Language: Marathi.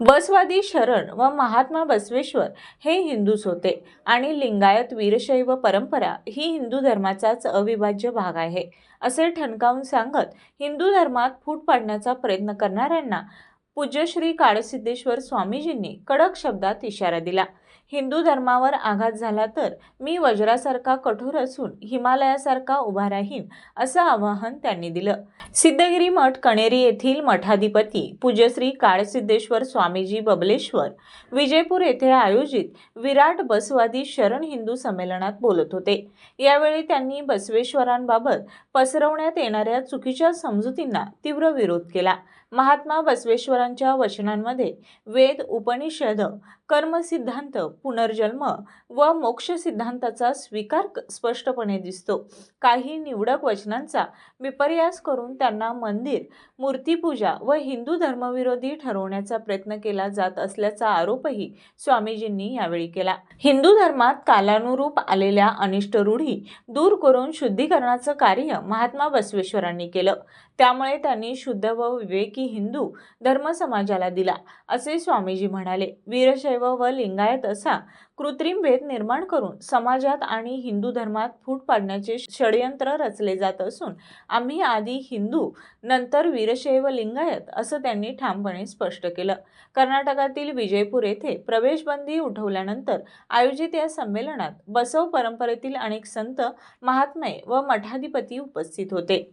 बसवादी शरण व महात्मा बसवेश्वर हे हिंदूच होते आणि लिंगायत वीरशैव परंपरा ही हिंदू धर्माचाच अविभाज्य भाग आहे असे ठणकावून सांगत हिंदू धर्मात फूट पाडण्याचा प्रयत्न करणाऱ्यांना पूज्य श्री काळसिद्धेश्वर स्वामीजींनी कडक शब्दात इशारा दिला। हिंदू धर्मावर आघात झाला तर मी वज्रासारखा कठोर असून हिमालयासारखा उभा राहीन असं आवाहन त्यांनी दिलं। सिद्धगिरी मठ कणेरी येथील मठाधिपती पूज्य श्री काळसिद्धेश्वर स्वामीजी बबलेश्वर विजयपूर येथे आयोजित विराट बसवादी शरण हिंदू संमेलनात बोलत होते। यावेळी त्यांनी बसवेश्वरांबाबत पसरवण्यात येणाऱ्या चुकीच्या समजुतींना तीव्र विरोध केला। महात्मा बसवेश्वरांच्या वचनांमध्ये वेद, उपनिषद, कर्म सिद्धांत, पुनर्जन्म व मोक्ष सिद्धांताचा स्वीकार स्पष्टपणे दिसतो। काही निवडक वचनांचा विपर्यास करून त्यांना मंदिर, मूर्तिपूजा व हिंदू धर्मविरोधी ठरवण्याचा प्रयत्न केला जात असल्याचा आरोपही स्वामीजींनी यावेळी केला। हिंदू धर्मात कालानुरूप आलेल्या अनिष्ट रूढी दूर करून शुद्धीकरणाचं कार्य महात्मा बसवेश्वरांनी केलं। त्यामुळे त्यांनी शुद्ध व विवेकी हिंदू धर्म समाजाला दिला असे स्वामीजी म्हणाले। वीरशैव व लिंगायत असा कृत्रिम भेद निर्माण करून समाजात आणि हिंदू धर्मात फूट पाडण्याचे षडयंत्र रचले जात असून आम्ही आधी हिंदू नंतर वीरशैव लिंगायत असं त्यांनी ठामपणे स्पष्ट केलं। कर्नाटकातील विजयपूर येथे प्रवेशबंदी उठवल्यानंतर आयोजित या संमेलनात बसव परंपरेतील अनेक संत, महात्मे व मठाधिपती उपस्थित होते।